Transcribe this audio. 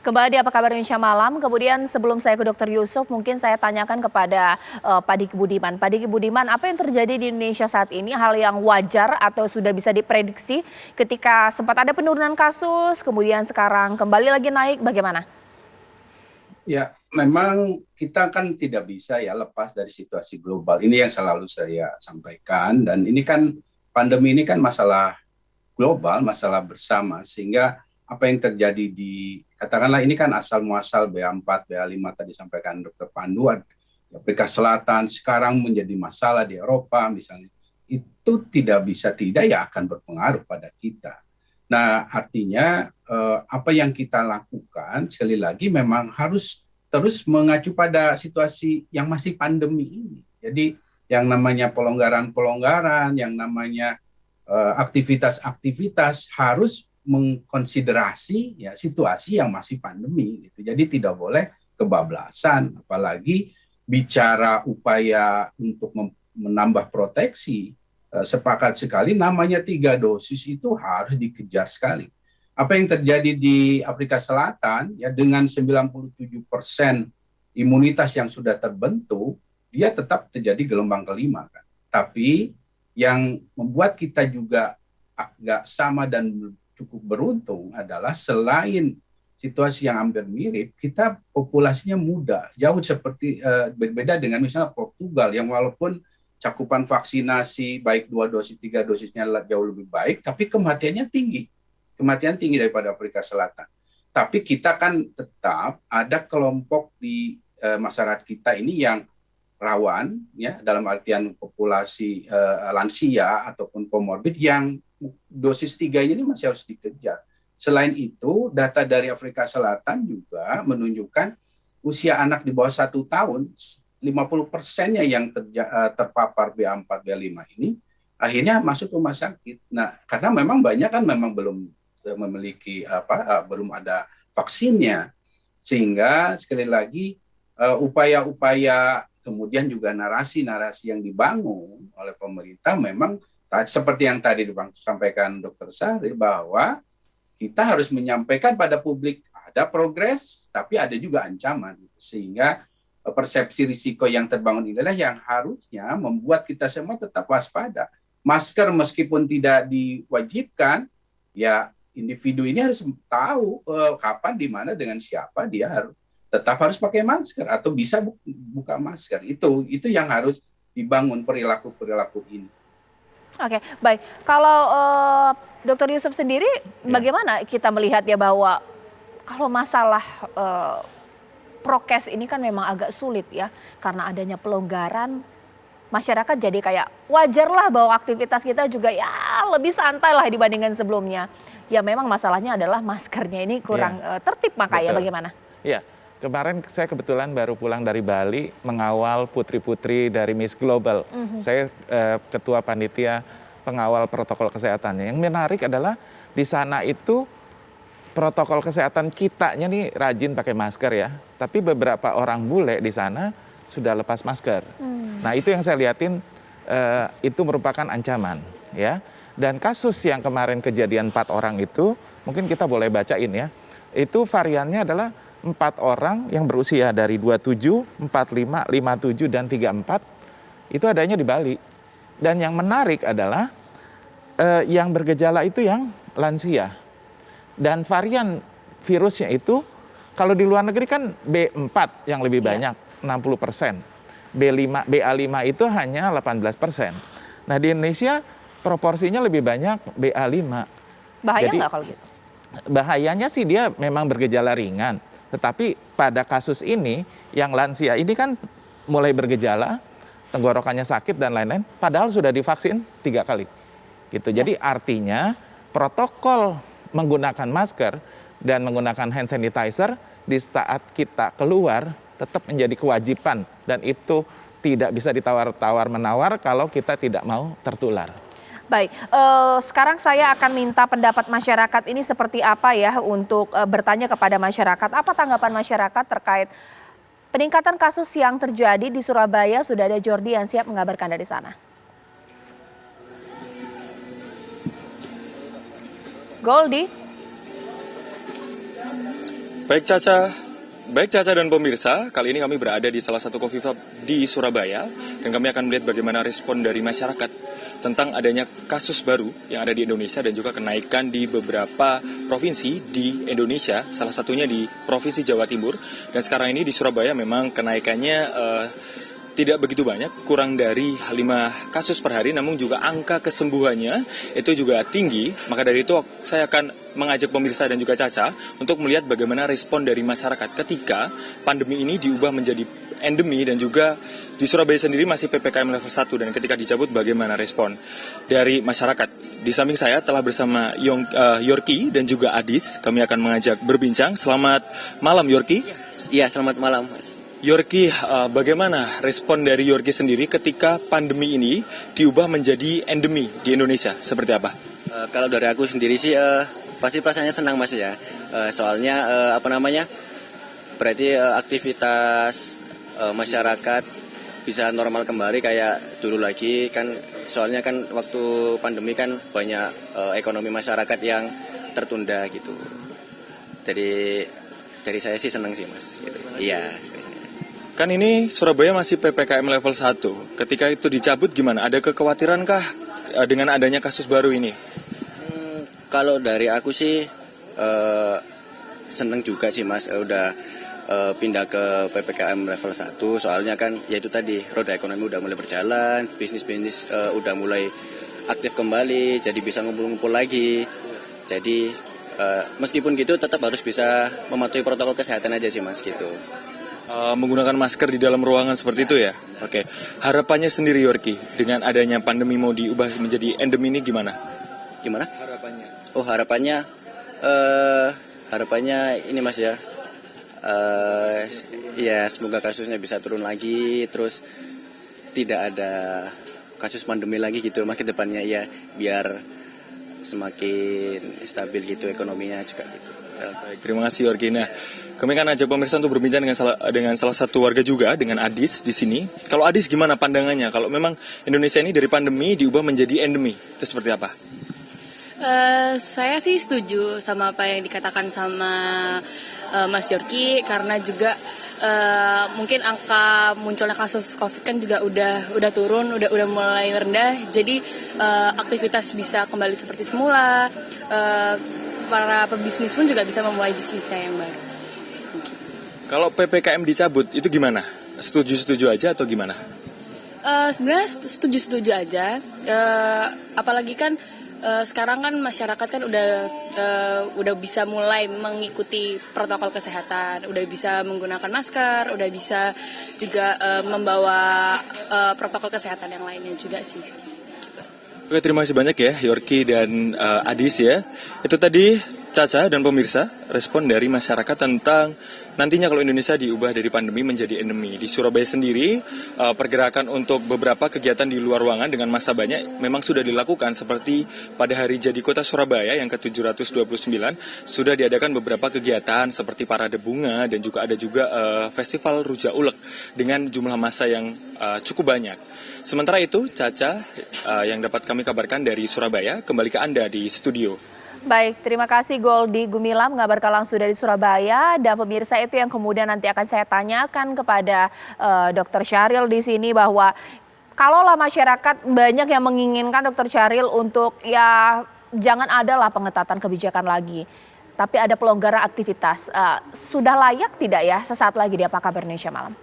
Kembali apa kabar Indonesia Malam? Kemudian sebelum saya ke Dokter Yusuf, mungkin saya tanyakan kepada Pak Diki Budiman. Pak Diki Budiman, apa yang terjadi di Indonesia saat ini? Hal yang wajar atau sudah bisa diprediksi ketika sempat ada penurunan kasus, kemudian sekarang kembali lagi naik, bagaimana? Ya, memang kita kan tidak bisa ya lepas dari situasi global. Ini yang selalu saya sampaikan, dan ini kan pandemi ini kan masalah global, masalah bersama, sehingga apa yang terjadi di, katakanlah ini kan asal muasal BA4, BA5 tadi sampaikan Dr. Pandu, di Afrika Selatan, sekarang menjadi masalah di Eropa misalnya, itu tidak bisa tidak ya akan berpengaruh pada kita. Nah, artinya apa yang kita lakukan, sekali lagi memang harus terus mengacu pada situasi yang masih pandemi ini. Jadi yang namanya pelonggaran-pelonggaran, yang namanya aktivitas-aktivitas harus mengkonsiderasi ya situasi yang masih pandemi gitu. Jadi tidak boleh kebablasan, apalagi bicara upaya untuk menambah proteksi. Sepakat sekali namanya 3 dosis itu harus dikejar sekali. Apa yang terjadi di Afrika Selatan ya dengan 97% imunitas yang sudah terbentuk, dia tetap terjadi gelombang kelima kan. Tapi yang membuat kita juga agak sama dan cukup beruntung adalah selain situasi yang hampir mirip, kita populasinya muda, jauh seperti berbeda dengan misalnya Portugal yang walaupun cakupan vaksinasi baik 2 dosis, 3 dosisnya jauh lebih baik, tapi kematiannya tinggi. Kematian tinggi daripada Afrika Selatan. Tapi kita kan tetap ada kelompok di masyarakat kita ini yang rawan, ya dalam artian populasi lansia ataupun komorbid yang dosis 3 ini masih harus dikejar. Selain itu, data dari Afrika Selatan juga menunjukkan usia anak di bawah 1 tahun, 50%-nya yang terpapar BA4, BA5 ini akhirnya masuk rumah sakit. Nah, karena memang banyak kan memang belum memiliki belum ada vaksinnya, sehingga sekali lagi upaya-upaya kemudian juga narasi-narasi yang dibangun oleh pemerintah memang seperti yang tadi disampaikan Dr. Sari, bahwa kita harus menyampaikan pada publik ada progres tapi ada juga ancaman, sehingga persepsi risiko yang terbangun inilah yang harusnya membuat kita semua tetap waspada. Masker meskipun tidak diwajibkan, ya individu ini harus tahu kapan, di mana, dengan siapa dia tetap harus pakai masker atau bisa buka masker. Itu yang harus dibangun perilaku-perilaku ini. Oke, baik. Kalau Dokter Yusuf sendiri, bagaimana kita melihat ya bahwa kalau masalah prokes ini kan memang agak sulit ya, karena adanya pelonggaran, masyarakat jadi kayak wajar lah bahwa aktivitas kita juga ya lebih santai lah dibandingkan sebelumnya. Ya memang masalahnya adalah maskernya ini kurang tertib, makanya bagaimana? Iya, kemarin saya kebetulan baru pulang dari Bali mengawal putri-putri dari Miss Global. Saya ketua panitia pengawal protokol kesehatannya. Yang menarik adalah di sana itu protokol kesehatan kitanya nih rajin pakai masker ya, tapi beberapa orang bule di sana sudah lepas masker. Nah itu yang saya lihatin, itu merupakan ancaman ya. Dan kasus yang kemarin kejadian 4 orang itu, mungkin kita boleh bacain ya, itu variannya adalah 4 orang yang berusia dari 27, 45, 57, dan 34, itu adanya di Bali. Dan yang menarik adalah yang bergejala itu yang lansia. Dan varian virusnya itu, kalau di luar negeri kan B4 yang lebih banyak, 60%. BA5 itu hanya 18%. Nah di Indonesia proporsinya lebih banyak BA5. Bahaya nggak kalau gitu? Bahayanya sih dia memang bergejala ringan. Tetapi pada kasus ini, yang lansia ini kan mulai bergejala, tenggorokannya sakit dan lain-lain, padahal sudah divaksin 3 kali. Gitu. Jadi artinya protokol menggunakan masker dan menggunakan hand sanitizer di saat kita keluar tetap menjadi kewajiban, dan itu tidak bisa ditawar-menawar kalau kita tidak mau tertular. Baik, sekarang saya akan minta pendapat masyarakat ini seperti apa ya, untuk bertanya kepada masyarakat. Apa tanggapan masyarakat terkait peningkatan kasus yang terjadi di Surabaya? Sudah ada Jordi yang siap mengabarkan dari sana. Goldi. Baik Caca, baik Caca dan pemirsa, kali ini kami berada di salah satu coffee shop di Surabaya dan kami akan melihat bagaimana respon dari masyarakat tentang adanya kasus baru yang ada di Indonesia dan juga kenaikan di beberapa provinsi di Indonesia, salah satunya di Provinsi Jawa Timur. Dan sekarang ini di Surabaya memang kenaikannya tidak begitu banyak, kurang dari 5 kasus per hari, namun juga angka kesembuhannya itu juga tinggi. Maka dari itu saya akan mengajak pemirsa dan juga Caca untuk melihat bagaimana respon dari masyarakat ketika pandemi ini diubah menjadi endemi dan juga di Surabaya sendiri masih PPKM level 1 dan ketika dicabut bagaimana respon dari masyarakat. Di samping saya telah bersama Yorki dan juga Adis, kami akan mengajak berbincang. Selamat malam Yorki. Iya, selamat malam Mas. Yorki, bagaimana respon dari Yorki sendiri ketika pandemi ini diubah menjadi endemi di Indonesia? Seperti apa? Kalau dari aku sendiri sih pasti perasaannya senang Mas ya. Soalnya berarti aktivitas masyarakat bisa normal kembali kayak dulu lagi kan. Soalnya kan waktu pandemi kan banyak ekonomi masyarakat yang tertunda gitu. Dari saya sih senang sih Mas. Gitu. Iya. Kan ini Surabaya masih PPKM level 1. Ketika itu dicabut gimana? Ada kekhawatirankah dengan adanya kasus baru ini? Kalau dari aku sih seneng juga sih Mas. Udah pindah ke PPKM level 1. Soalnya kan ya itu tadi, roda ekonomi udah mulai berjalan, bisnis-bisnis udah mulai aktif kembali, jadi bisa ngumpul-ngumpul lagi. Jadi meskipun gitu tetap harus bisa mematuhi protokol kesehatan aja sih Mas gitu. Menggunakan masker di dalam ruangan seperti itu ya? Oke. Harapannya sendiri Yorki, dengan adanya pandemi mau diubah menjadi endemi ini gimana? Gimana? Harapannya? Oh harapannya ini Mas ya. Ya semoga kasusnya bisa turun lagi, terus tidak ada kasus pandemi lagi gitu Mas ke depannya ya, biar semakin stabil gitu ekonominya juga gitu. Baik, terima kasih Yorki. Nah, kami akan ajak pemirsa untuk berbincang dengan salah satu warga juga, dengan Adis di sini. Kalau Adis gimana pandangannya? Kalau memang Indonesia ini dari pandemi diubah menjadi endemi, itu seperti apa? Saya sih setuju sama apa yang dikatakan sama Mas Yorki, karena juga mungkin angka munculnya kasus COVID kan juga udah turun, udah mulai rendah. Jadi aktivitas bisa kembali seperti semula. Para pebisnis pun juga bisa memulai bisnisnya yang baru. Kalau PPKM dicabut itu gimana? Setuju-setuju aja atau gimana? Sebenarnya setuju-setuju aja. Apalagi kan sekarang kan masyarakat kan udah bisa mulai mengikuti protokol kesehatan, udah bisa menggunakan masker, udah bisa juga membawa protokol kesehatan yang lainnya juga sih. Oke, terima kasih banyak ya Yorki dan Adis ya. Itu tadi Caca dan pemirsa respon dari masyarakat tentang nantinya kalau Indonesia diubah dari pandemi menjadi endemi. Di Surabaya sendiri pergerakan untuk beberapa kegiatan di luar ruangan dengan massa banyak memang sudah dilakukan, seperti pada hari jadi kota Surabaya yang ke-729 sudah diadakan beberapa kegiatan seperti parade bunga dan juga ada festival Rujak Ulek dengan jumlah massa yang cukup banyak. Sementara itu, Caca, yang dapat kami kabarkan dari Surabaya, kembali ke Anda di studio. Baik, terima kasih Goldi Gumilang mengabarkan langsung dari Surabaya. Dan pemirsa, itu yang kemudian nanti akan saya tanyakan kepada Dr. Syahril di sini, bahwa kalaulah masyarakat banyak yang menginginkan Dr. Syahril untuk ya jangan adalah pengetatan kebijakan lagi, tapi ada pelonggaran aktivitas. Sudah layak tidak ya sesaat lagi di Apa Kabar Indonesia Malam?